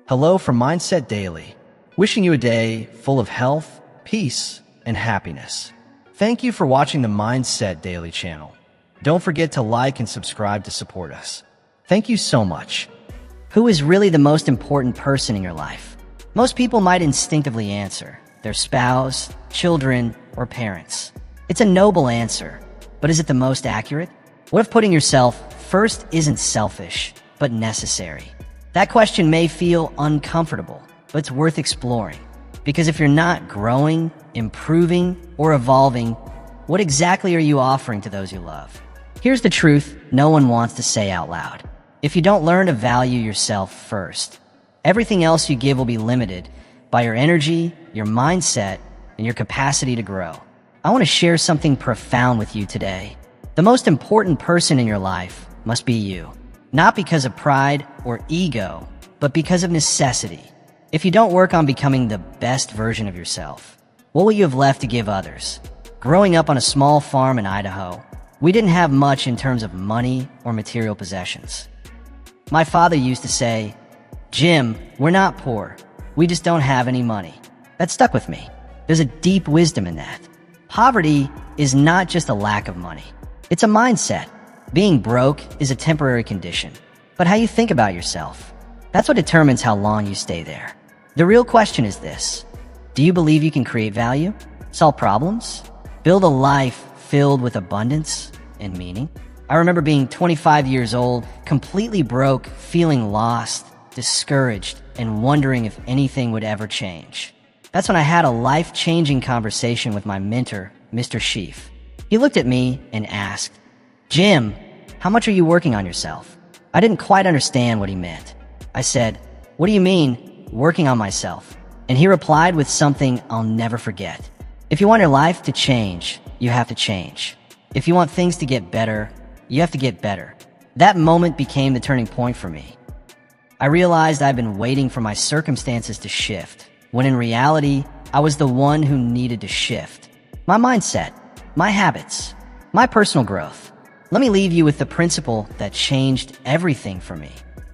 Hello from Mindset Daily, wishing you a day full of health, peace, and happiness. Thank you for watching the Mindset Daily channel. Don't forget to like and subscribe to support us. Thank you so much. Who is really the most important person in your life? Most people might instinctively answer their spouse, children, or parents. It's a noble answer, but is it the most accurate? What if putting yourself first isn't selfish, but necessary? That question may feel uncomfortable, but it's worth exploring. Because if you're not growing, improving, or evolving, what exactly are you offering to those you love? Here's the truth no one wants to say out loud. If you don't learn to value yourself first, everything else you give will be limited by your energy, your mindset, and your capacity to grow. I want to share something profound with you today. The most important person in your life must be you. Not because of pride or ego, but because of necessity. If you don't work on becoming the best version of yourself, what will you have left to give others? Growing up on a small farm in Idaho, we didn't have much in terms of money or material possessions. My father used to say, "Jim, we're not poor. We just don't have any money." That stuck with me. There's a deep wisdom in that. Poverty is not just a lack of money. It's a mindset. Being broke is a temporary condition. But how you think about yourself, that's what determines how long you stay there. The real question is this: do you believe you can create value, solve problems, build a life filled with abundance and meaning? I remember being 25 years old, completely broke, feeling lost, discouraged, and wondering if anything would ever change. That's when I had a life-changing conversation with my mentor, Mr. Sheaf. He looked at me and asked, "Jim, how much are you working on yourself?" I didn't quite understand what he meant. I said, "What do you mean, working on myself?" And he replied with something I'll never forget. If you want your life to change, you have to change. If you want things to get better, you have to get better. That moment became the turning point for me. I realized I'd been waiting for my circumstances to shift, when in reality, I was the one who needed to shift. My mindset, my habits, my personal growth. Let me leave you with the principle that changed everything for me.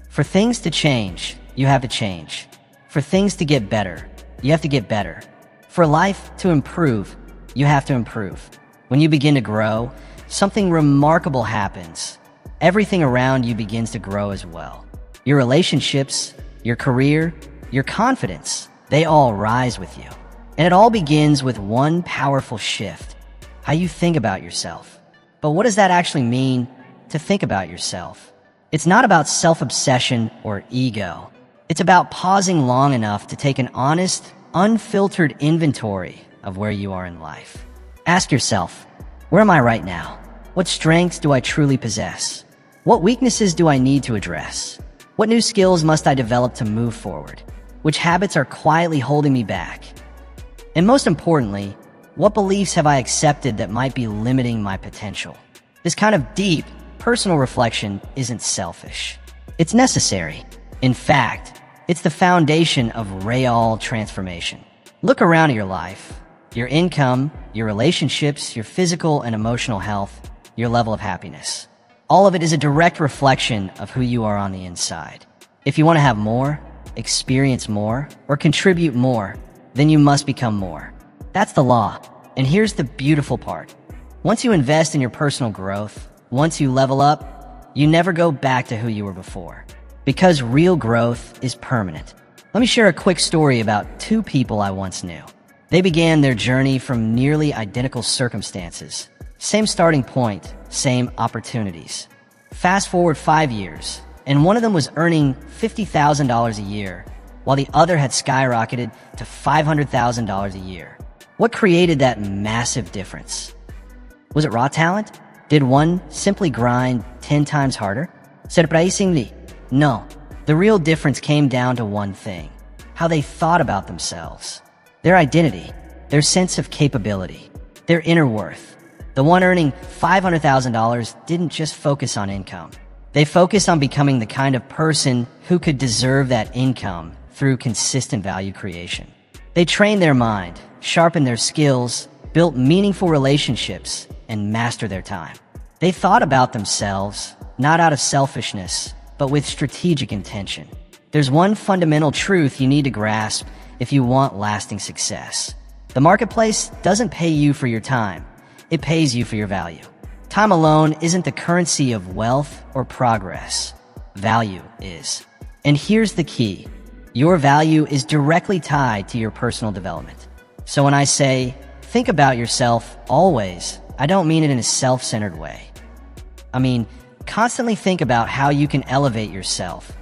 For things to change, you have to change. For things to get better, you have to get better. For life to improve, you have to improve. When you begin to grow, something remarkable happens. Everything around you begins to grow as well. Your relationships, your career, your confidence, they all rise with you. And it all begins with one powerful shift: how you think about yourself. But what does that actually mean, to think about yourself? It's not about self-obsession or ego. It's about pausing long enough to take an honest, unfiltered inventory of where you are in life. Ask yourself, where am I right now? What strengths do I truly possess? What weaknesses do I need to address? What new skills must I develop to move forward? Which habits are quietly holding me back? And most importantly, what beliefs have I accepted that might be limiting my potential? This kind of deep, personal reflection isn't selfish. It's necessary. In fact, it's the foundation of real transformation. Look around at your life, your income, your relationships, your physical and emotional health, your level of happiness. All of it is a direct reflection of who you are on the inside. If you want to have more, experience more, or contribute more, then you must become more. That's the law. And here's the beautiful part. Once you invest in your personal growth, once you level up, you never go back to who you were before. Because real growth is permanent. Let me share a quick story about two people I once knew. They began their journey from nearly identical circumstances. Same starting point, same opportunities. Fast forward 5 years, and one of them was earning $50,000 a year, while the other had skyrocketed to $500,000 a year. What created that massive difference? Was it raw talent? Did one simply grind 10 times harder? Surprisingly, no. The real difference came down to one thing: how they thought about themselves. Their identity, their sense of capability, their inner worth. The one earning $500,000 didn't just focus on income. They focused on becoming the kind of person who could deserve that income through consistent value creation. They trained their mind, sharpened their skills, built meaningful relationships, and mastered their time. They thought about themselves, not out of selfishness, but with strategic intention. there's one fundamental truth you need to grasp if you want lasting success. The marketplace doesn't pay you for your time. It pays you for your value. Time alone isn't the currency of wealth or progress. Value is. And here's the key. Your value is directly tied to your personal development. So when I say, think about yourself always, I don't mean it in a self-centered way. I mean, constantly think about how you can elevate yourself,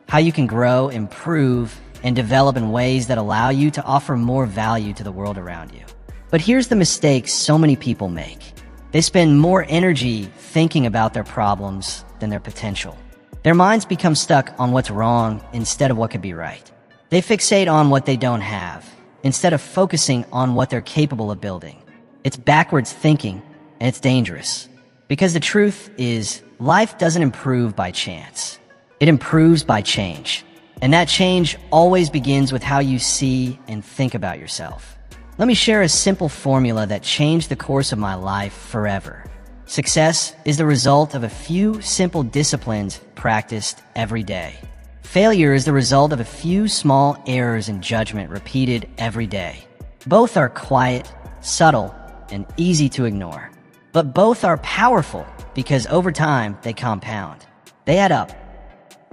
how you can grow, improve, and develop in ways that allow you to offer more value to the world around you. But here's the mistake so many people make. They spend more energy thinking about their problems than their potential. Their minds become stuck on what's wrong instead of what could be right. They fixate on what they don't have instead of focusing on what they're capable of building. It's backwards thinking, and it's dangerous. Because the truth is, life doesn't improve by chance. It improves by change. And that change always begins with how you see and think about yourself. Let me share a simple formula that changed the course of my life forever. Success is the result of a few simple disciplines practiced every day. Failure is the result of a few small errors in judgment repeated every day. Both are quiet, subtle, and easy to ignore. But both are powerful because over time they compound. They add up.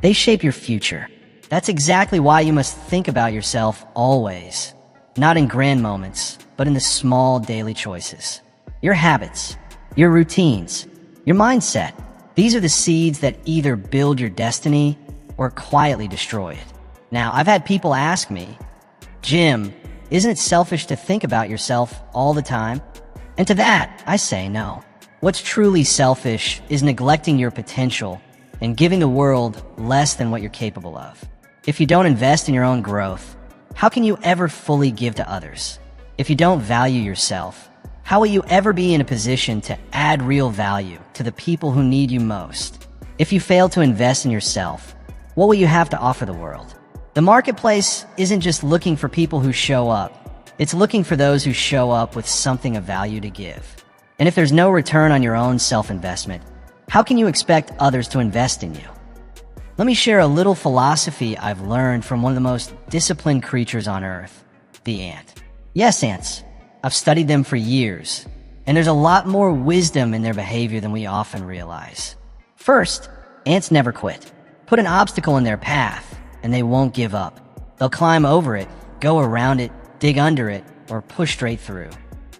They shape your future. That's exactly why you must think about yourself always. Not in grand moments, but in the small daily choices. Your habits, your routines, your mindset. These are the seeds that either build your destiny or quietly destroy it. Now, I've had people ask me, Jim, isn't it selfish to think about yourself all the time? And to that, I say no. What's truly selfish is neglecting your potential and giving the world less than what you're capable of. If you don't invest in your own growth, how can you ever fully give to others? If you don't value yourself, how will you ever be in a position to add real value to the people who need you most? If you fail to invest in yourself, what will you have to offer the world? The marketplace isn't just looking for people who show up. It's looking for those who show up with something of value to give. And if there's no return on your own self-investment, how can you expect others to invest in you? Let me share a little philosophy I've learned from one of the most disciplined creatures on earth, the ant. Yes, ants. I've studied them for years, and there's a lot more wisdom in their behavior than we often realize. First, ants never quit. Put an obstacle in their path, and they won't give up. They'll climb over it, go around it, dig under it, or push straight through.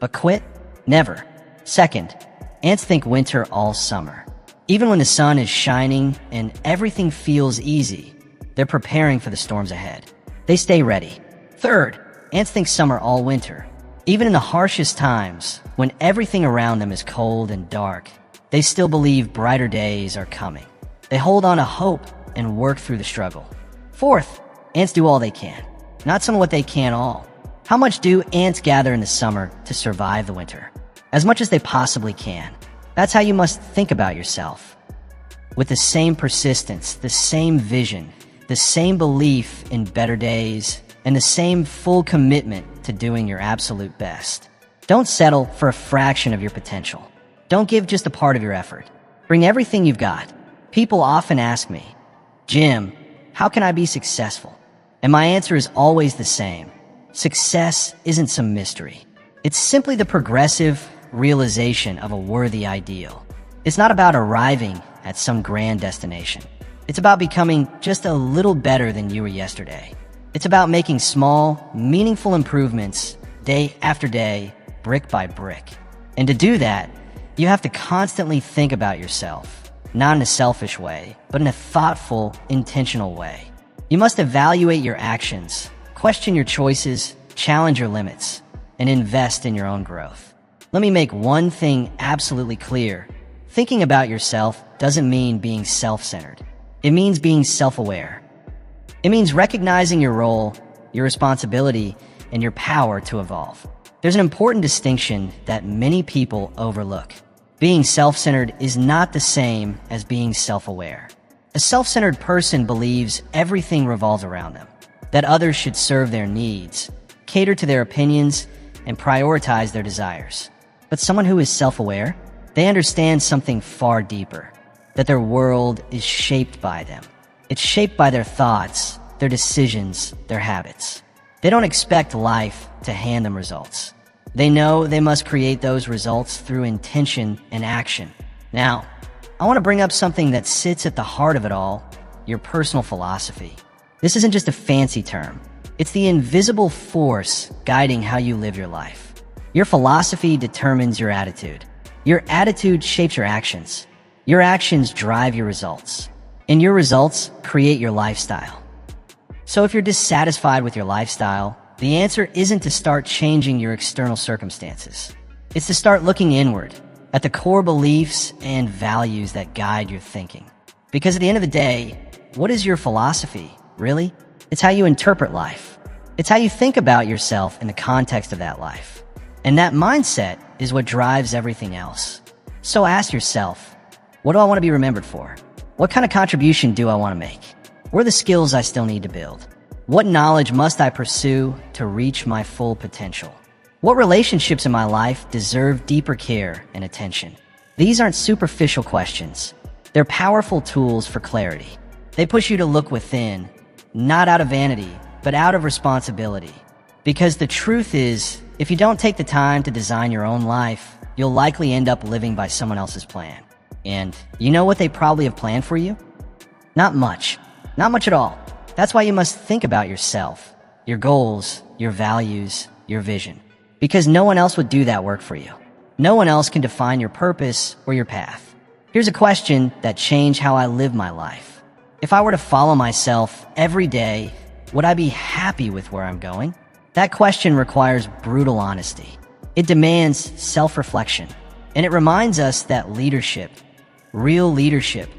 But quit? Never. Second, ants think winter all summer. Even when the sun is shining and everything feels easy, they're preparing for the storms ahead. They stay ready. Third, ants think summer all winter. Even in the harshest times, when everything around them is cold and dark, they still believe brighter days are coming. They hold on to hope and work through the struggle. Fourth, ants do all they can. Not some of what they can all. How much do ants gather in the summer to survive the winter? As much as they possibly can. That's how you must think about yourself. With the same persistence, the same vision, the same belief in better days, and the same full commitment to doing your absolute best. Don't settle for a fraction of your potential. Don't give just a part of your effort. Bring everything you've got. People often ask me, Jim, how can I be successful? And my answer is always the same. Success isn't some mystery. It's simply the progressive realization of a worthy ideal. It's not about arriving at some grand destination. It's about becoming just a little better than you were yesterday. It's about making small, meaningful improvements day after day, brick by brick. And to do that, you have to constantly think about yourself, not in a selfish way, but in a thoughtful, intentional way. You must evaluate your actions, question your choices, challenge your limits, and invest in your own growth. Let me make one thing absolutely clear. Thinking about yourself doesn't mean being self-centered. It means being self-aware. It means recognizing your role, your responsibility, and your power to evolve. There's an important distinction that many people overlook. Being self-centered is not the same as being self-aware. A self-centered person believes everything revolves around them, that others should serve their needs, cater to their opinions, and prioritize their desires. But someone who is self-aware, they understand something far deeper, that their world is shaped by them. It's shaped by their thoughts, their decisions, their habits. They don't expect life to hand them results. They know they must create those results through intention and action. Now, I want to bring up something that sits at the heart of it all, your personal philosophy. This isn't just a fancy term. It's the invisible force guiding how you live your life. Your philosophy determines your attitude. Your attitude shapes your actions. Your actions drive your results. And your results create your lifestyle. So if you're dissatisfied with your lifestyle, the answer isn't to start changing your external circumstances. It's to start looking inward at the core beliefs and values that guide your thinking. Because at the end of the day, what is your philosophy, really? It's how you interpret life. It's how you think about yourself in the context of that life. And that mindset is what drives everything else. So ask yourself, what do I want to be remembered for? What kind of contribution do I want to make? What are the skills I still need to build? What knowledge must I pursue to reach my full potential? What relationships in my life deserve deeper care and attention? These aren't superficial questions. They're powerful tools for clarity. They push you to look within, not out of vanity, but out of responsibility. Because the truth is, if you don't take the time to design your own life, you'll likely end up living by someone else's plan. And you know what they probably have planned for you? Not much. Not much at all. That's why you must think about yourself, your goals, your values, your vision. Because no one else would do that work for you. No one else can define your purpose or your path. Here's a question that changed how I live my life. If I were to follow myself every day, would I be happy with where I'm going? That question requires brutal honesty. It demands self-reflection. And it reminds us that leadership, real leadership,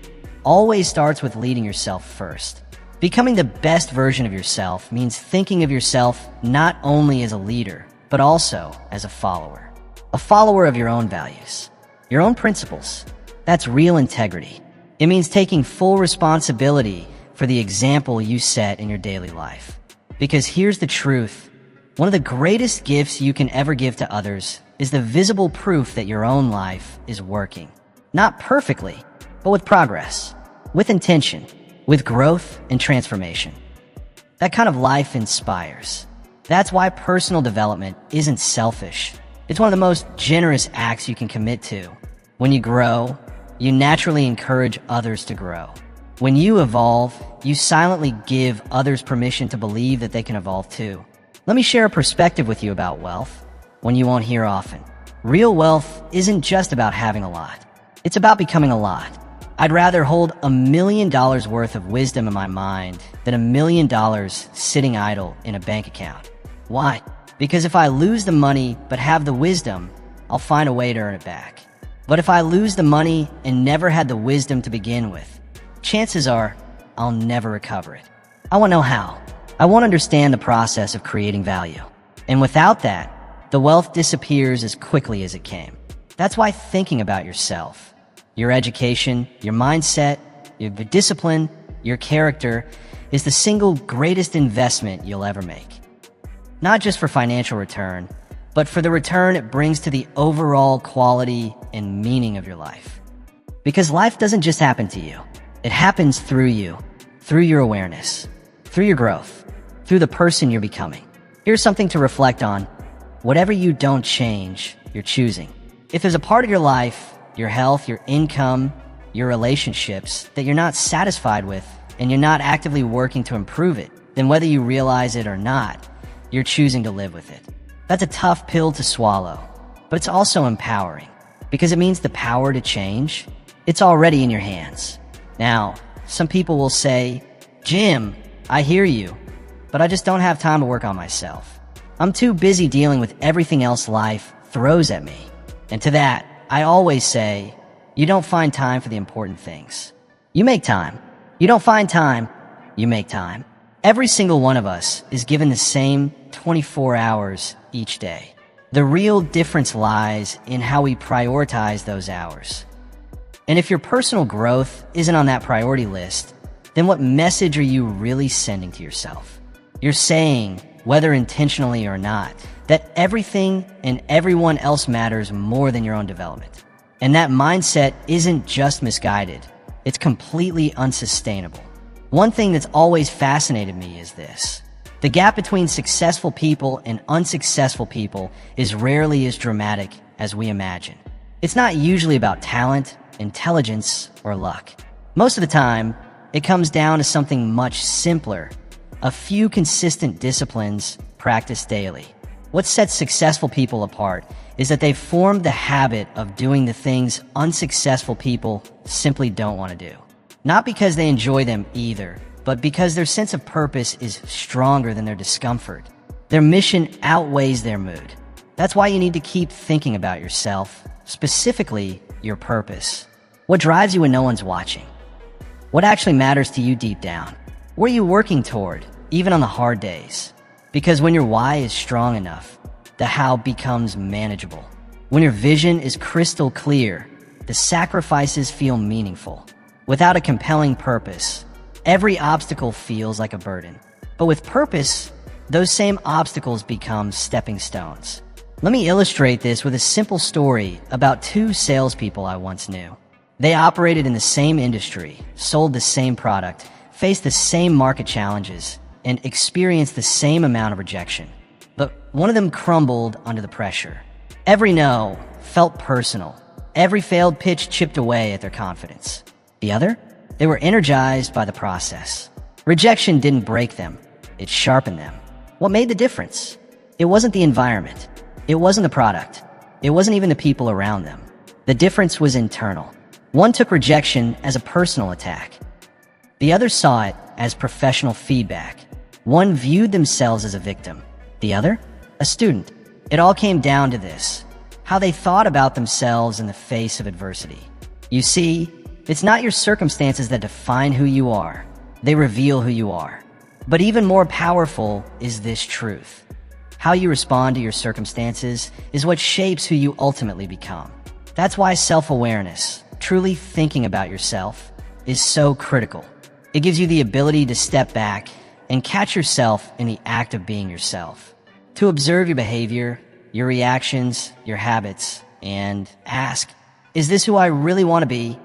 always starts with leading yourself first. Becoming the best version of yourself means thinking of yourself not only as a leader, but also as a follower. A follower of your own values, your own principles. That's real integrity. It means taking full responsibility for the example you set in your daily life. Because here's the truth. One of the greatest gifts you can ever give to others is the visible proof that your own life is working. Not perfectly, but with progress, with intention, with growth and transformation. That kind of life inspires. That's why personal development isn't selfish. It's one of the most generous acts you can commit to. When you grow, you naturally encourage others to grow. When you evolve, you silently give others permission to believe that they can evolve too. Let me share a perspective with you about wealth, one you won't hear often. Real wealth isn't just about having a lot. It's about becoming a lot. I'd rather hold $1 million worth of wisdom in my mind than $1 million sitting idle in a bank account. Why? Because if I lose the money but have the wisdom, I'll find a way to earn it back. But if I lose the money and never had the wisdom to begin with, chances are I'll never recover it. I want to know how. I want to understand the process of creating value. And without that, the wealth disappears as quickly as it came. That's why thinking about yourself, your education, your mindset, your discipline, your character is the single greatest investment you'll ever make. Not just for financial return, but for the return it brings to the overall quality and meaning of your life. Because life doesn't just happen to you. It happens through you, through your awareness, through your growth, through the person you're becoming. Here's something to reflect on. Whatever you don't change, you're choosing. If there's a part of your life, your health, your income, your relationships that you're not satisfied with and you're not actively working to improve it, then whether you realize it or not, you're choosing to live with it. That's a tough pill to swallow, but it's also empowering because it means the power to change, it's already in your hands. Now, some people will say, Jim, I hear you, but I just don't have time to work on myself. I'm too busy dealing with everything else life throws at me. And to that, I always say, you don't find time for the important things. You make time. You don't find time, you make time. Every single one of us is given the same 24 hours each day. The real difference lies in how we prioritize those hours. And if your personal growth isn't on that priority list, then what message are you really sending to yourself? You're saying, whether intentionally or not, that everything and everyone else matters more than your own development. And that mindset isn't just misguided, it's completely unsustainable. One thing that's always fascinated me is this. The gap between successful people and unsuccessful people is rarely as dramatic as we imagine. It's not usually about talent, intelligence, or luck. Most of the time, it comes down to something much simpler: a few consistent disciplines practiced daily. What sets successful people apart is that they've formed the habit of doing the things unsuccessful people simply don't want to do. Not because they enjoy them either, but because their sense of purpose is stronger than their discomfort. Their mission outweighs their mood. That's why you need to keep thinking about yourself, specifically your purpose. What drives you when no one's watching? What actually matters to you deep down? What are you working toward, even on the hard days? Because when your why is strong enough, the how becomes manageable. When your vision is crystal clear, the sacrifices feel meaningful. Without a compelling purpose, every obstacle feels like a burden. But with purpose, those same obstacles become stepping stones. Let me illustrate this with a simple story about two salespeople I once knew. They operated in the same industry, sold the same product, faced the same market challenges, and experienced the same amount of rejection. But one of them crumbled under the pressure. Every no felt personal. Every failed pitch chipped away at their confidence. The other? They were energized by the process. Rejection didn't break them. It sharpened them. What made the difference? It wasn't the environment. It wasn't the product. It wasn't even the people around them. The difference was internal. One took rejection as a personal attack. The other saw it as professional feedback. One viewed themselves as a victim. The other, a student. It all came down to this: how they thought about themselves in the face of adversity. You see, it's not your circumstances that define who you are. They reveal who you are. But even more powerful is this truth: how you respond to your circumstances is what shapes who you ultimately become. That's why self-awareness, truly thinking about yourself, is so critical. It gives you the ability to step back and catch yourself in the act of being yourself, to observe your behavior, your reactions, your habits, and ask, is this who I really want to be?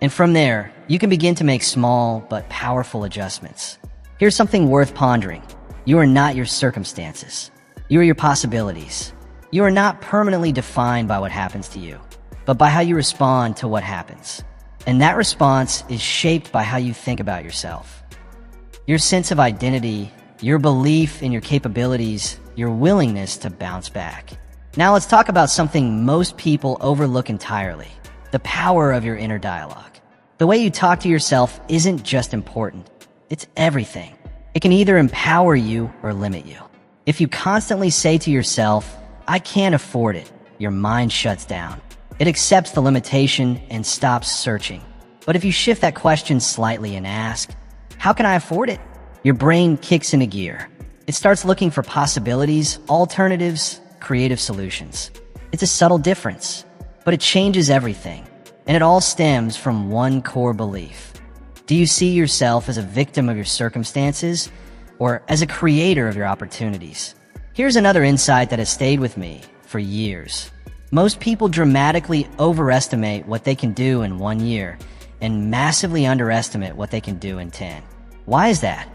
And from there, you can begin to make small but powerful adjustments. Here's something worth pondering. You are not your circumstances. You are your possibilities. You are not permanently defined by what happens to you, but by how you respond to what happens. And that response is shaped by how you think about yourself. Your sense of identity, your belief in your capabilities, your willingness to bounce back. Now let's talk about something most people overlook entirely: the power of your inner dialogue. The way you talk to yourself isn't just important, it's everything. It can either empower you or limit you. If you constantly say to yourself, I can't afford it, your mind shuts down. It accepts the limitation and stops searching. But if you shift that question slightly and ask, how can I afford it? Your brain kicks into gear. It starts looking for possibilities, alternatives, creative solutions. It's a subtle difference, but it changes everything. And it all stems from one core belief. Do you see yourself as a victim of your circumstances or as a creator of your opportunities? Here's another insight that has stayed with me for years. Most people dramatically overestimate what they can do in 1 year and massively underestimate what they can do in 10. Why is that?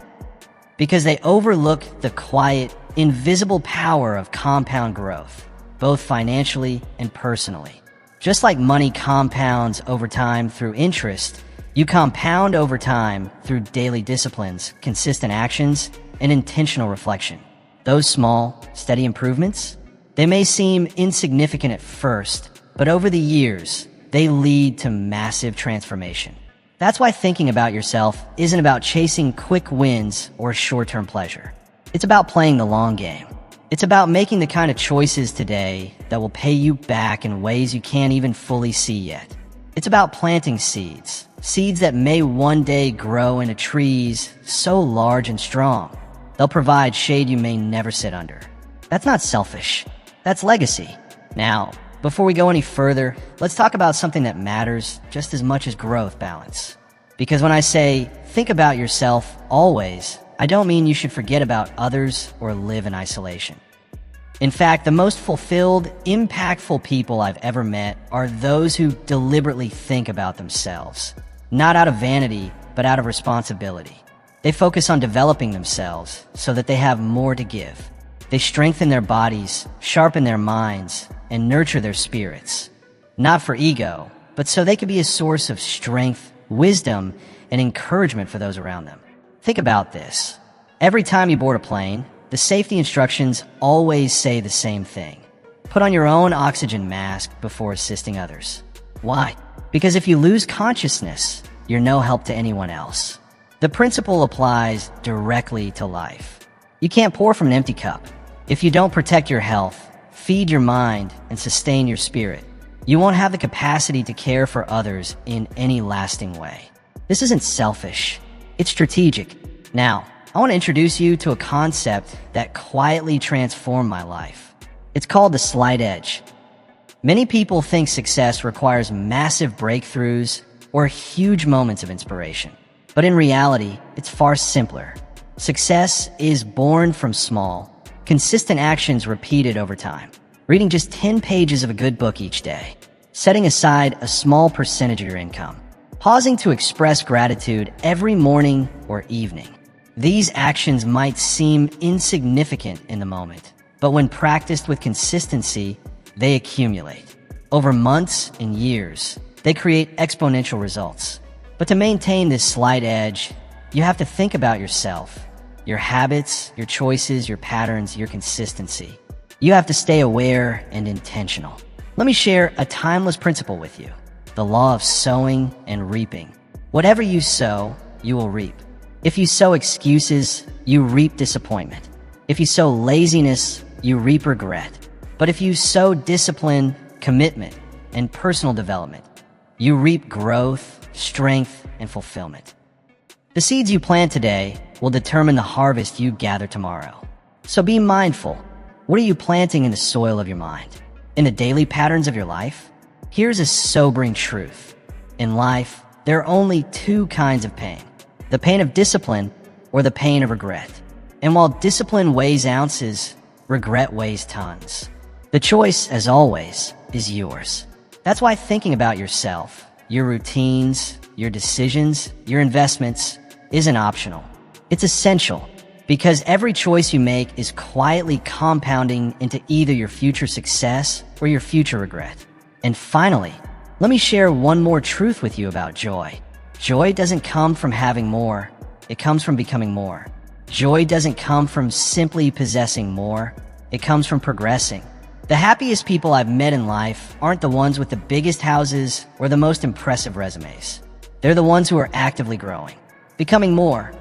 Because they overlook the quiet, invisible power of compound growth, both financially and personally. Just like money compounds over time through interest, you compound over time through daily disciplines, consistent actions, and intentional reflection. Those small, steady improvements, they may seem insignificant at first, but over the years, they lead to massive transformation. That's why thinking about yourself isn't about chasing quick wins or short-term pleasure. It's about playing the long game. It's about making the kind of choices today that will pay you back in ways you can't even fully see yet. It's about planting seeds, seeds that may one day grow into trees so large and strong, they'll provide shade you may never sit under. That's not selfish. That's legacy. Now, before we go any further, let's talk about something that matters just as much as growth: balance. Because when I say, think about yourself always, I don't mean you should forget about others or live in isolation. In fact, the most fulfilled, impactful people I've ever met are those who deliberately think about themselves. Not out of vanity, but out of responsibility. They focus on developing themselves so that they have more to give. They strengthen their bodies, sharpen their minds, and nurture their spirits. Not for ego, but so they can be a source of strength, wisdom, and encouragement for those around them. Think about this. Every time you board a plane, the safety instructions always say the same thing. Put on your own oxygen mask before assisting others. Why? Because if you lose consciousness, you're no help to anyone else. The principle applies directly to life. You can't pour from an empty cup. If you don't protect your health, feed your mind, and sustain your spirit, you won't have the capacity to care for others in any lasting way. This isn't selfish. It's strategic. Now, I want to introduce you to a concept that quietly transformed my life. It's called the slight edge. Many people think success requires massive breakthroughs or huge moments of inspiration. But in reality, it's far simpler. Success is born from small, consistent actions repeated over time. Reading just 10 pages of a good book each day. Setting aside a small percentage of your income. Pausing to express gratitude every morning or evening. These actions might seem insignificant in the moment, but when practiced with consistency, they accumulate. Over months and years, they create exponential results. But to maintain this slight edge, you have to think about yourself, your habits, your choices, your patterns, your consistency. You have to stay aware and intentional. Let me share a timeless principle with you. The law of sowing and reaping. Whatever you sow, you will reap. If you sow excuses, you reap disappointment. If you sow laziness, you reap regret. But if you sow discipline, commitment, and personal development, you reap growth, strength, and fulfillment. The seeds you plant today will determine the harvest you gather tomorrow. So be mindful. What are you planting in the soil of your mind? In the daily patterns of your life? Here's a sobering truth. In life, there are only two kinds of pain. The pain of discipline or the pain of regret. And while discipline weighs ounces, regret weighs tons. The choice, as always, is yours. That's why thinking about yourself, your routines, your decisions, your investments isn't optional. It's essential because every choice you make is quietly compounding into either your future success or your future regret. And finally, let me share one more truth with you about joy. Joy doesn't come from having more. It comes from becoming more. Joy doesn't come from simply possessing more. It comes from progressing. The happiest people I've met in life aren't the ones with the biggest houses or the most impressive resumes. They're the ones who are actively growing, becoming more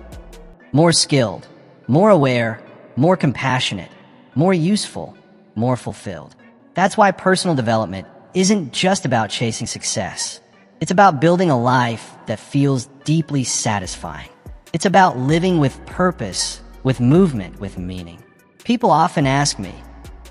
skilled, more aware, more compassionate, more useful, more fulfilled. That's why personal development isn't just about chasing success. It's about building a life that feels deeply satisfying. It's about living with purpose, with movement, with meaning. People often ask me,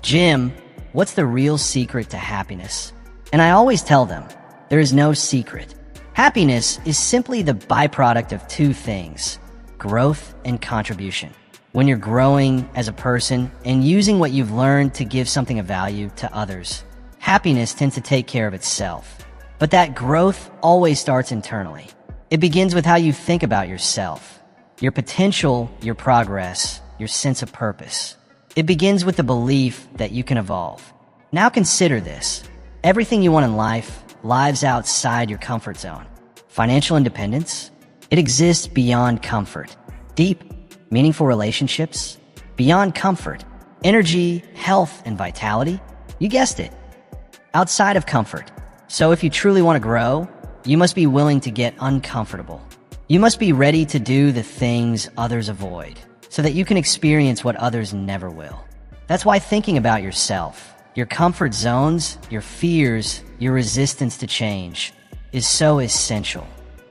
Jim, what's the real secret to happiness? And I always tell them, there is no secret. Happiness is simply the byproduct of two things, growth and contribution. When you're growing as a person and using what you've learned to give something of value to others, happiness tends to take care of itself. But that growth always starts internally. It begins with how you think about yourself, your potential, your progress, your sense of purpose. It begins with the belief that you can evolve. Now consider this. Everything you want in life lies outside your comfort zone. Financial independence, it exists beyond comfort. Deep, meaningful relationships, beyond comfort. Energy, health, and vitality, you guessed it, outside of comfort. So if you truly want to grow, you must be willing to get uncomfortable. You must be ready to do the things others avoid so that you can experience what others never will. That's why thinking about yourself, your comfort zones, your fears, your resistance to change is so essential.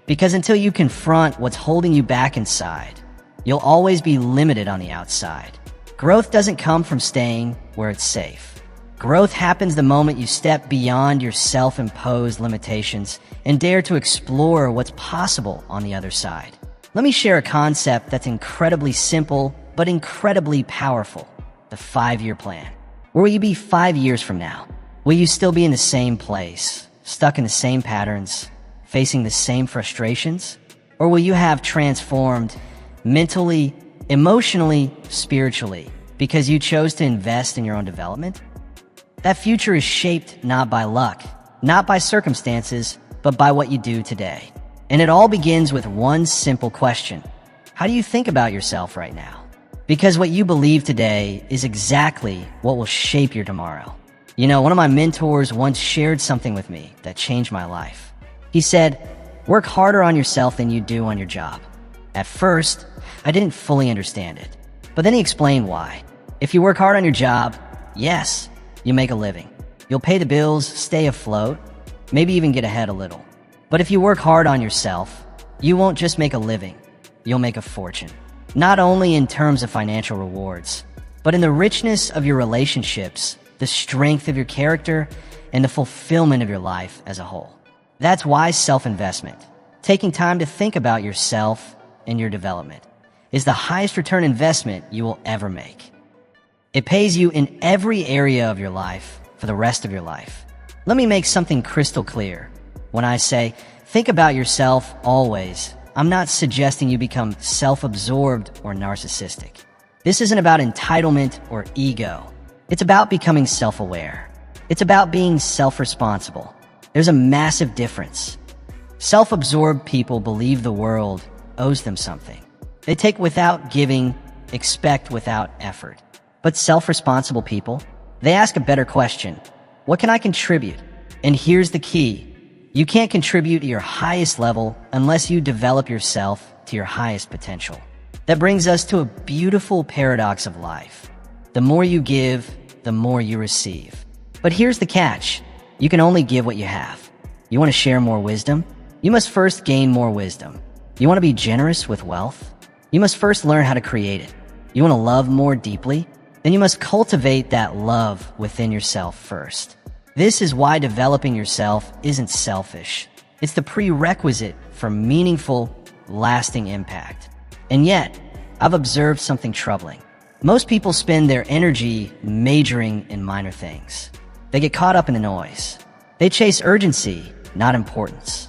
Because until you confront what's holding you back inside, you'll always be limited on the outside. Growth doesn't come from staying where it's safe. Growth happens the moment you step beyond your self-imposed limitations and dare to explore what's possible on the other side. Let me share a concept that's incredibly simple, but incredibly powerful. The 5-year plan. Where will you be 5 years from now? Will you still be in the same place, stuck in the same patterns, facing the same frustrations? Or will you have transformed mentally, emotionally, spiritually, because you chose to invest in your own development? That future is shaped not by luck, not by circumstances, but by what you do today. And it all begins with one simple question. How do you think about yourself right now? Because what you believe today is exactly what will shape your tomorrow. You know, one of my mentors once shared something with me that changed my life. He said, work harder on yourself than you do on your job. At first, I didn't fully understand it. But then he explained why. If you work hard on your job, yes, you make a living. You'll pay the bills, stay afloat, maybe even get ahead a little. But if you work hard on yourself, you won't just make a living, you'll make a fortune. Not only in terms of financial rewards, but in the richness of your relationships, the strength of your character, and the fulfillment of your life as a whole. That's why self-investment, taking time to think about yourself and your development, is the highest return investment you will ever make. It pays you in every area of your life for the rest of your life. Let me make something crystal clear. When I say, think about yourself always, I'm not suggesting you become self-absorbed or narcissistic. This isn't about entitlement or ego. It's about becoming self-aware. It's about being self-responsible. There's a massive difference. Self-absorbed people believe the world owes them something. They take without giving, expect without effort. But self-responsible people, they ask a better question. What can I contribute? And here's the key. You can't contribute to your highest level unless you develop yourself to your highest potential. That brings us to a beautiful paradox of life. The more you give, the more you receive. But here's the catch. You can only give what you have. You want to share more wisdom? You must first gain more wisdom. You want to be generous with wealth? You must first learn how to create it. You want to love more deeply? Then you must cultivate that love within yourself first. This is why developing yourself isn't selfish. It's the prerequisite for meaningful, lasting impact. And yet, I've observed something troubling. Most people spend their energy majoring in minor things. They get caught up in the noise. They chase urgency, not importance.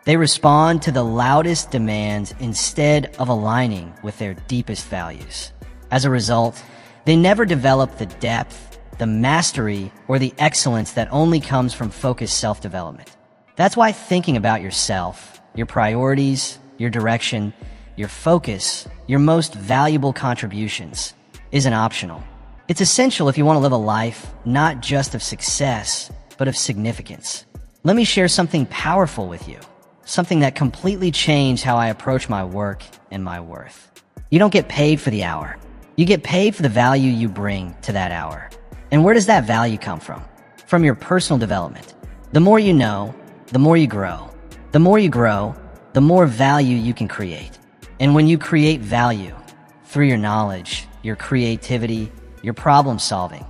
They respond to the loudest demands instead of aligning with their deepest values. As a result, they never develop the depth, the mastery, or the excellence that only comes from focused self-development. That's why thinking about yourself, your priorities, your direction, your focus, your most valuable contributions isn't optional. It's essential if you want to live a life not just of success, but of significance. Let me share something powerful with you, something that completely changed how I approach my work and my worth. You don't get paid for the hour. You get paid for the value you bring to that hour. And where does that value come from? From your personal development. The more you know, the more you grow. The more you grow, the more value you can create. And when you create value through your knowledge, your creativity, your problem solving,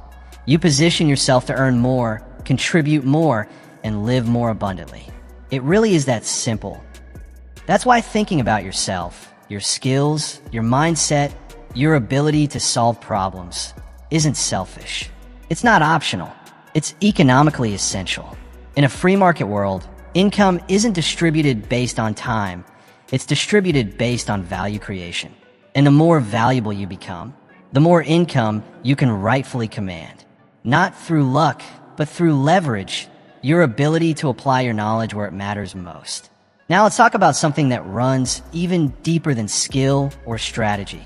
you position yourself to earn more, contribute more, and live more abundantly. It really is that simple. That's why thinking about yourself, your skills, your mindset, your ability to solve problems isn't selfish. It's not optional. It's economically essential. In a free market world, income isn't distributed based on time. It's distributed based on value creation. And the more valuable you become, the more income you can rightfully command. Not through luck, but through leverage, your ability to apply your knowledge where it matters most. Now let's talk about something that runs even deeper than skill or strategy.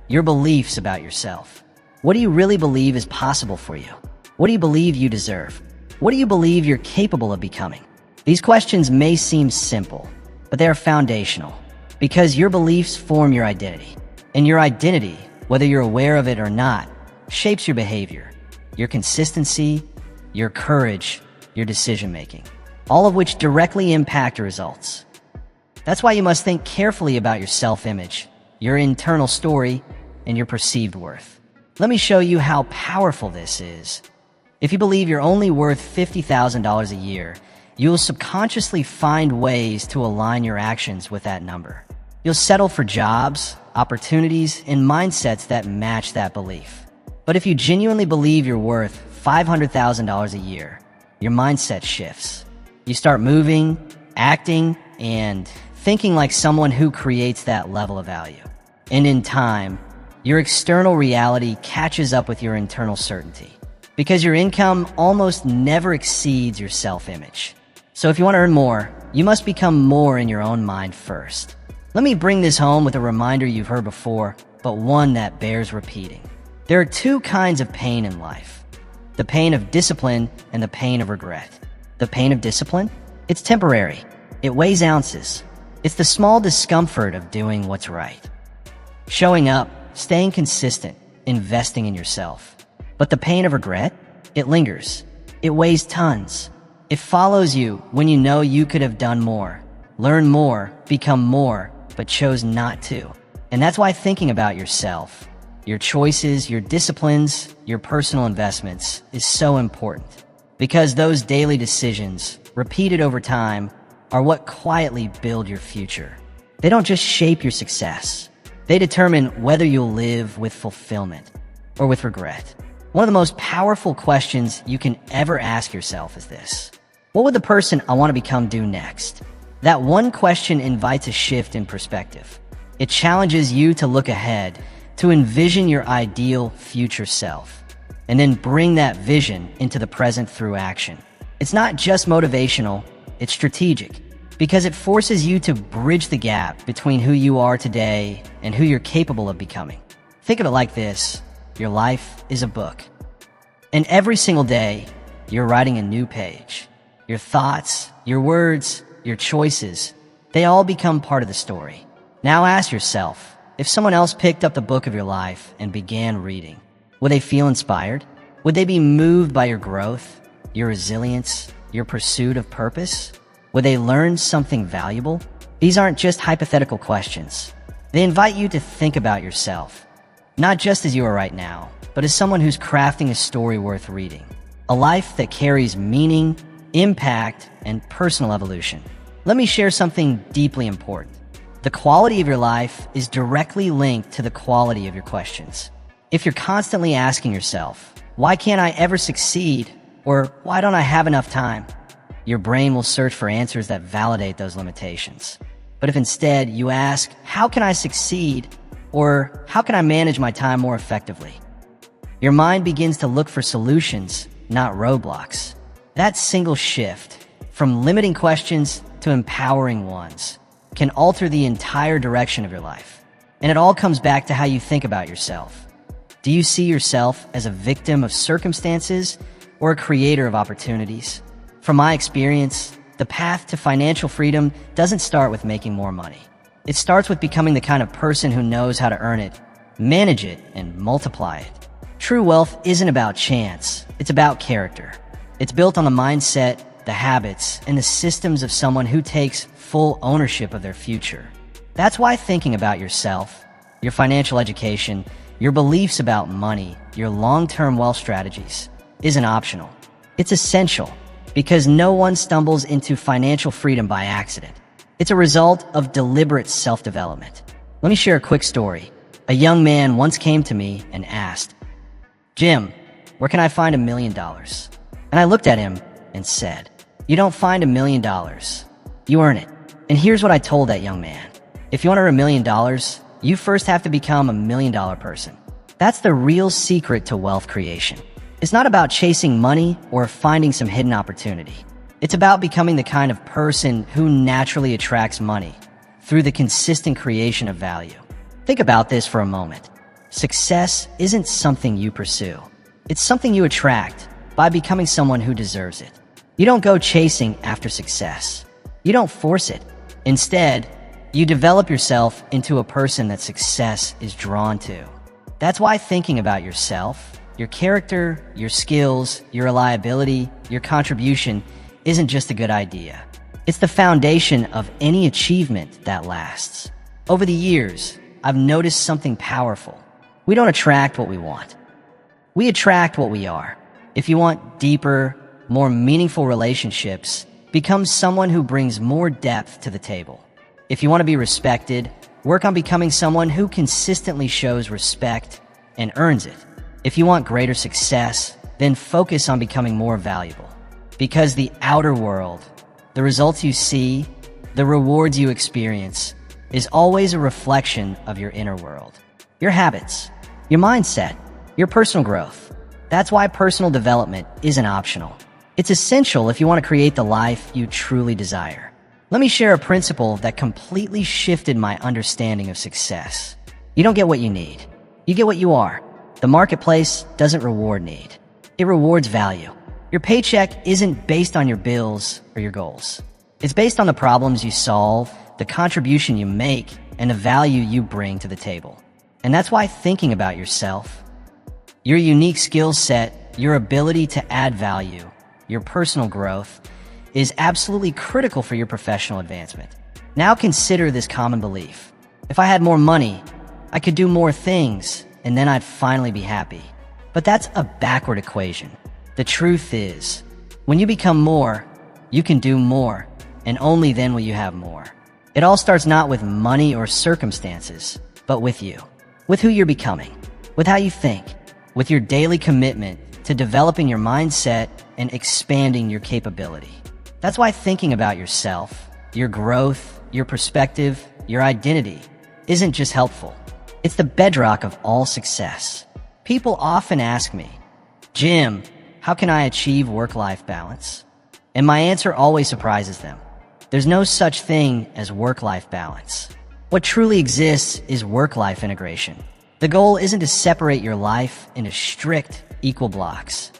Your beliefs about yourself. What do you really believe is possible for you? What do you believe you deserve? What do you believe you're capable of becoming? These questions may seem simple, but they are foundational because your beliefs form your identity. And your identity, whether you're aware of it or not, shapes your behavior, your consistency, your courage, your decision-making, all of which directly impact your results. That's why you must think carefully about your self-image, your internal story, and your perceived worth. Let me show you how powerful this is. If you believe you're only worth $50,000 a year, you will subconsciously find ways to align your actions with that number. You'll settle for jobs, opportunities, and mindsets that match that belief. But if you genuinely believe you're worth $500,000 a year, your mindset shifts. You start moving, acting, and thinking like someone who creates that level of value. And in time, your external reality catches up with your internal certainty, because your income almost never exceeds your self-image. So if you want to earn more, you must become more in your own mind first. Let me bring this home with a reminder you've heard before, but one that bears repeating. There are two kinds of pain in life: the pain of discipline and the pain of regret. The pain of discipline? It's temporary. It weighs ounces. It's the small discomfort of doing what's right. Showing up, staying consistent, investing in yourself. But the pain of regret? It lingers. It weighs tons. It follows you when you know you could have done more, learn more, become more, but chose not to. And that's why thinking about yourself, your choices, your disciplines, your personal investments is so important. Because those daily decisions, repeated over time, are what quietly build your future. They don't just shape your success. They determine whether you'll live with fulfillment or with regret. One of the most powerful questions you can ever ask yourself is this: what would the person I want to become do next? That one question invites a shift in perspective. It challenges you to look ahead, to envision your ideal future self, and then bring that vision into the present through action. It's not just motivational, it's strategic, because it forces you to bridge the gap between who you are today and who you're capable of becoming. Think of it like this: your life is a book. And every single day, you're writing a new page. Your thoughts, your words, your choices, they all become part of the story. Now ask yourself, if someone else picked up the book of your life and began reading, would they feel inspired? Would they be moved by your growth, your resilience, your pursuit of purpose? Would they learn something valuable? These aren't just hypothetical questions. They invite you to think about yourself, not just as you are right now, but as someone who's crafting a story worth reading. A life that carries meaning, impact, and personal evolution. Let me share something deeply important. The quality of your life is directly linked to the quality of your questions. If you're constantly asking yourself, why can't I ever succeed? Or why don't I have enough time? Your brain will search for answers that validate those limitations. But if instead you ask, how can I succeed? Or how can I manage my time more effectively? Your mind begins to look for solutions, not roadblocks. That single shift, from limiting questions to empowering ones, can alter the entire direction of your life. And it all comes back to how you think about yourself. Do you see yourself as a victim of circumstances or a creator of opportunities? From my experience, the path to financial freedom doesn't start with making more money. It starts with becoming the kind of person who knows how to earn it, manage it, and multiply it. True wealth isn't about chance, it's about character. It's built on the mindset, the habits, and the systems of someone who takes full ownership of their future. That's why thinking about yourself, your financial education, your beliefs about money, your long-term wealth strategies isn't optional. It's essential, because no one stumbles into financial freedom by accident. It's a result of deliberate self-development. Let me share a quick story. A young man once came to me and asked, "Jim, where can I find $1 million?" And I looked at him and said, "You don't find $1 million. You earn it." And here's what I told that young man. If you want to earn $1 million, you first have to become $1 million person. That's the real secret to wealth creation. It's not about chasing money or finding some hidden opportunity. It's about becoming the kind of person who naturally attracts money through the consistent creation of value. Think about this for a moment. Success isn't something you pursue. It's something you attract by becoming someone who deserves it. You don't go chasing after success. You don't force it. Instead, you develop yourself into a person that success is drawn to. That's why thinking about yourself, your character, your skills, your reliability, your contribution isn't just a good idea. It's the foundation of any achievement that lasts. Over the years, I've noticed something powerful. We don't attract what we want. We attract what we are. If you want deeper, more meaningful relationships, become someone who brings more depth to the table. If you want to be respected, work on becoming someone who consistently shows respect and earns it. If you want greater success, then focus on becoming more valuable. Because the outer world, the results you see, the rewards you experience, is always a reflection of your inner world. Your habits, your mindset, your personal growth. That's why personal development isn't optional. It's essential if you want to create the life you truly desire. Let me share a principle that completely shifted my understanding of success. You don't get what you need. You get what you are. The marketplace doesn't reward need. It rewards value. Your paycheck isn't based on your bills or your goals. It's based on the problems you solve, the contribution you make, and the value you bring to the table. And that's why thinking about yourself, your unique skill set, your ability to add value, your personal growth, is absolutely critical for your professional advancement. Now consider this common belief. If I had more money, I could do more things, and then I'd finally be happy. But that's a backward equation. The truth is, when you become more, you can do more, and only then will you have more. It all starts not with money or circumstances, but with you. With who you're becoming, with how you think, with your daily commitment to developing your mindset and expanding your capability. That's why thinking about yourself, your growth, your perspective, your identity isn't just helpful. It's the bedrock of all success. People often ask me, Jim, how can I achieve work-life balance? And my answer always surprises them. There's no such thing as work-life balance. What truly exists is work-life integration. The goal isn't to separate your life into strict, equal blocks.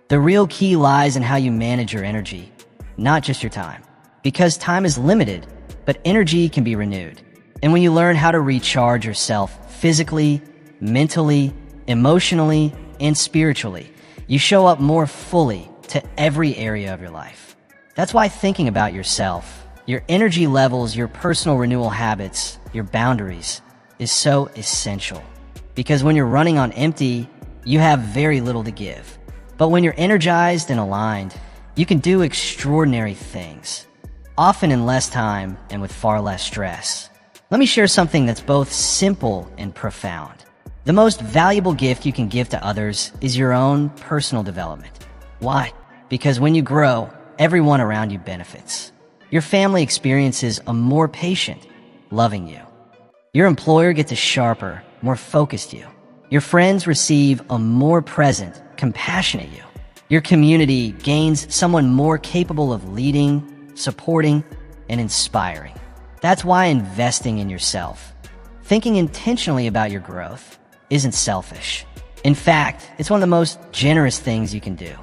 The real key lies in how you manage your energy, not just your time. Because time is limited, but energy can be renewed. And when you learn how to recharge yourself physically, mentally, emotionally, and spiritually, you show up more fully to every area of your life. That's why thinking about yourself, your energy levels, your personal renewal habits, your boundaries is so essential. Because when you're running on empty, you have very little to give. But when you're energized and aligned, you can do extraordinary things, often in less time and with far less stress. Let me share something that's both simple and profound. The most valuable gift you can give to others is your own personal development. Why? Because when you grow, everyone around you benefits. Your family experiences a more patient, loving you. Your employer gets a sharper, more focused you. Your friends receive a more present, compassionate you. Your community gains someone more capable of leading, supporting, and inspiring. That's why investing in yourself, thinking intentionally about your growth, isn't selfish. In fact, it's one of the most generous things you can do.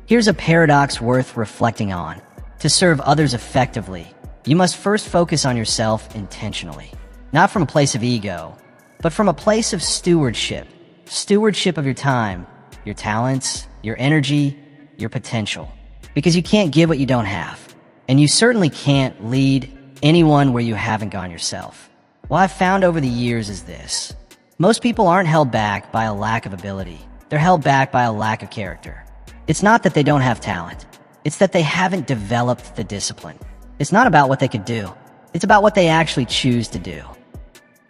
Here's a paradox worth reflecting on. To serve others effectively, you must first focus on yourself intentionally. Not from a place of ego, but from a place of stewardship. Stewardship of your time, your talents, your energy, your potential. Because you can't give what you don't have. And you certainly can't lead anyone where you haven't gone yourself. What I've found over the years is this. Most people aren't held back by a lack of ability. They're held back by a lack of character. It's not that they don't have talent. It's that they haven't developed the discipline. It's not about what they could do. It's about what they actually choose to do.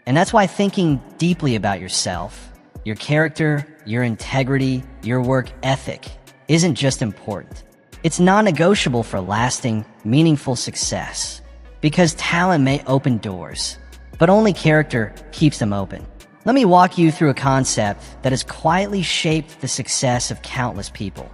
And that's why thinking deeply about yourself, your character, your integrity, your work ethic isn't just important. It's non-negotiable for lasting, meaningful success. Because talent may open doors, but only character keeps them open. Let me walk you through a concept that has quietly shaped the success of countless people.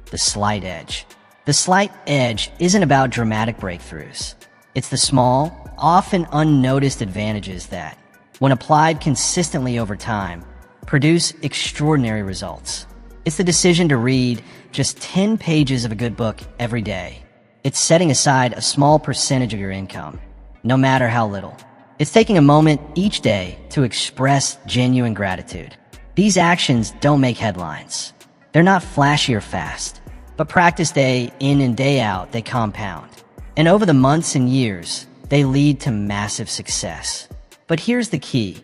The slight edge. The slight edge isn't about dramatic breakthroughs. It's the small, often unnoticed advantages that, when applied consistently over time, produce extraordinary results. It's the decision to read just 10 pages of a good book every day. It's setting aside a small percentage of your income, no matter how little. It's taking a moment each day to express genuine gratitude. These actions don't make headlines. They're not flashy or fast, but practice day in and day out, they compound. And over the months and years, they lead to massive success. But here's the key.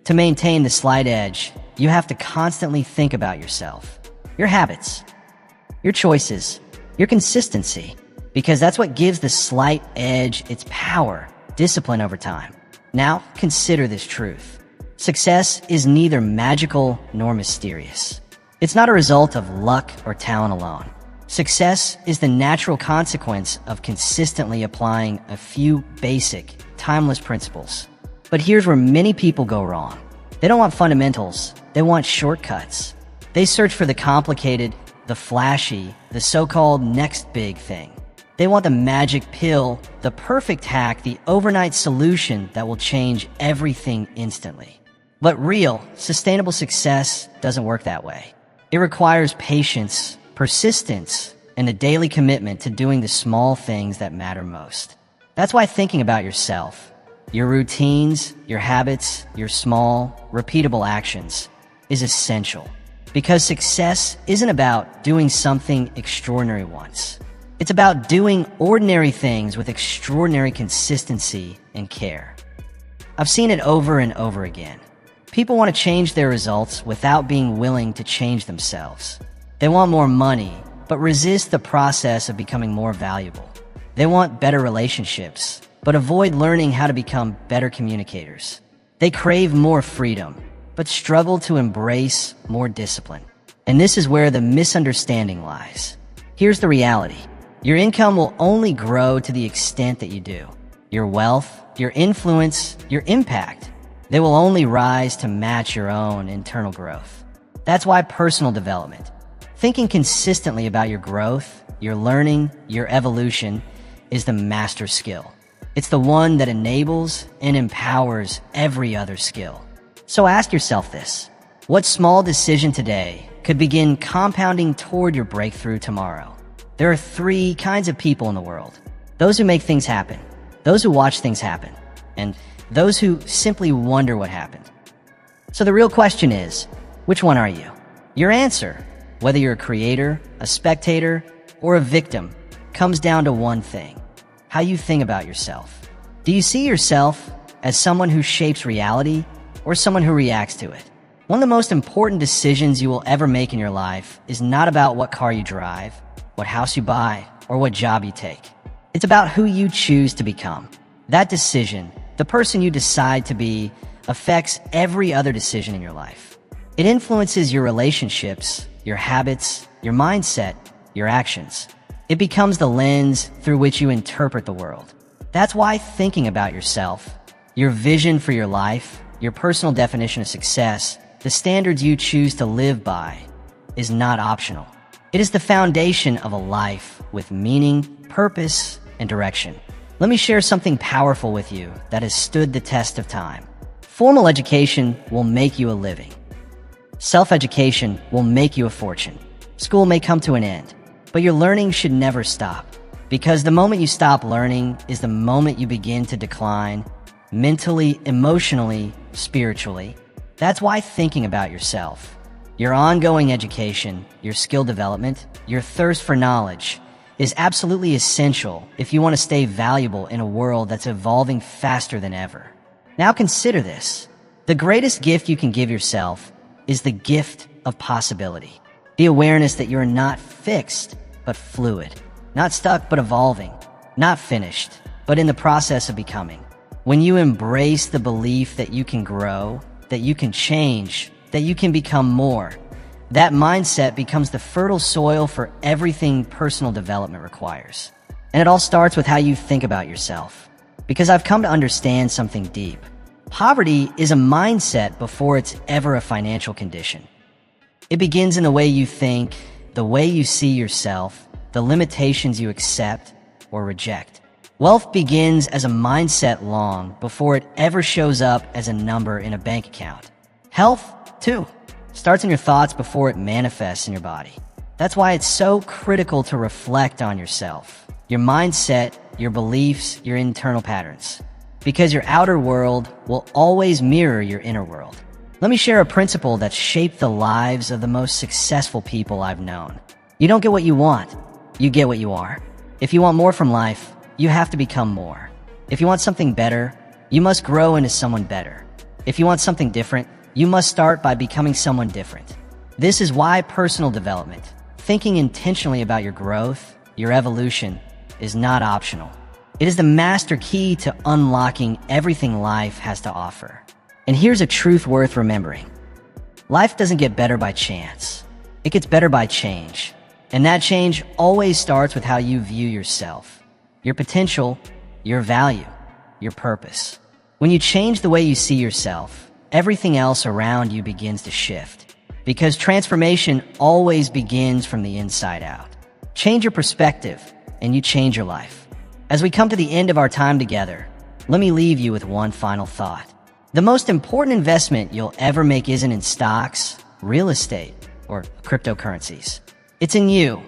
To maintain the slight edge, you have to constantly think about yourself, your habits, your choices, your consistency, because that's what gives the slight edge its power, discipline over time. Now, consider this truth. Success is neither magical nor mysterious. It's not a result of luck or talent alone. Success is the natural consequence of consistently applying a few basic, timeless principles. But here's where many people go wrong. They don't want fundamentals, they want shortcuts. They search for the complicated, the flashy, the so-called next big thing. They want the magic pill, the perfect hack, the overnight solution that will change everything instantly. But real, sustainable success doesn't work that way. It requires patience, persistence, and a daily commitment to doing the small things that matter most. That's why thinking about yourself, your routines, your habits, your small, repeatable actions is essential. Because success isn't about doing something extraordinary once. It's about doing ordinary things with extraordinary consistency and care. I've seen it over and over again. People want to change their results without being willing to change themselves. They want more money, but resist the process of becoming more valuable. They want better relationships, but avoid learning how to become better communicators. They crave more freedom, but struggle to embrace more discipline. And this is where the misunderstanding lies. Here's the reality. Your income will only grow to the extent that you do. Your wealth, your influence, your impact, they will only rise to match your own internal growth. That's why personal development, thinking consistently about your growth, your learning, your evolution, is the master skill. It's the one that enables and empowers every other skill. So ask yourself this: what small decision today could begin compounding toward your breakthrough tomorrow? There are three kinds of people in the world: those who make things happen, those who watch things happen, and those who simply wonder what happened. So the real question is, which one are you? Your answer, whether you're a creator, a spectator, or a victim, comes down to one thing: how you think about yourself. Do you see yourself as someone who shapes reality or someone who reacts to it? One of the most important decisions you will ever make in your life is not about what car you drive, what house you buy, or what job you take. It's about who you choose to become. That decision, the person you decide to be, affects every other decision in your life. It influences your relationships, your habits, your mindset, your actions. It becomes the lens through which you interpret the world. That's why thinking about yourself, your vision for your life, your personal definition of success, the standards you choose to live by, is not optional. It is the foundation of a life with meaning, purpose, and direction. Let me share something powerful with you that has stood the test of time. Formal education will make you a living. Self-education will make you a fortune. School may come to an end, but your learning should never stop. Because the moment you stop learning is the moment you begin to decline, mentally, emotionally, spiritually. That's why thinking about yourself, your ongoing education, your skill development, your thirst for knowledge is absolutely essential if you want to stay valuable in a world that's evolving faster than ever. Now consider this. The greatest gift you can give yourself is the gift of possibility. The awareness that you're not fixed, but fluid. Not stuck, but evolving. Not finished, but in the process of becoming. When you embrace the belief that you can grow, that you can change, that you can become more, that mindset becomes the fertile soil for everything personal development requires. And it all starts with how you think about yourself. Because I've come to understand something deep. Poverty is a mindset before it's ever a financial condition. It begins in the way you think, the way you see yourself, the limitations you accept or reject. Wealth begins as a mindset long before it ever shows up as a number in a bank account. Health, too, starts in your thoughts before it manifests in your body. That's why it's so critical to reflect on yourself, your mindset, your beliefs, your internal patterns. Because your outer world will always mirror your inner world. Let me share a principle that's shaped the lives of the most successful people I've known. You don't get what you want, you get what you are. If you want more from life, you have to become more. If you want something better, you must grow into someone better. If you want something different, you must start by becoming someone different. This is why personal development, thinking intentionally about your growth, your evolution, is not optional. It is the master key to unlocking everything life has to offer. And here's a truth worth remembering. Life doesn't get better by chance. It gets better by change. And that change always starts with how you view yourself, your potential, your value, your purpose. When you change the way you see yourself, everything else around you begins to shift. Because transformation always begins from the inside out. Change your perspective, and you change your life. As we come to the end of our time together, let me leave you with one final thought. The most important investment you'll ever make isn't in stocks, real estate, or cryptocurrencies. It's in you,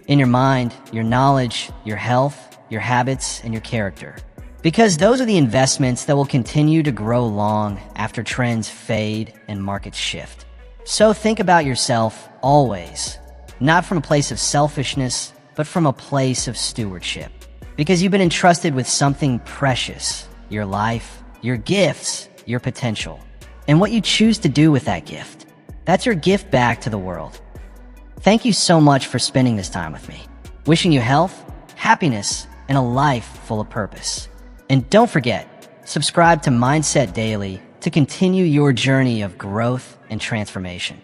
in your mind, your knowledge, your health, your habits, and your character. Because those are the investments that will continue to grow long after trends fade and markets shift. So think about yourself always, not from a place of selfishness, but from a place of stewardship. Because you've been entrusted with something precious, your life, your gifts, your potential, and what you choose to do with that gift. That's your gift back to the world. Thank you so much for spending this time with me. Wishing you health, happiness, and a life full of purpose. And don't forget, subscribe to Mindset Daily to continue your journey of growth and transformation.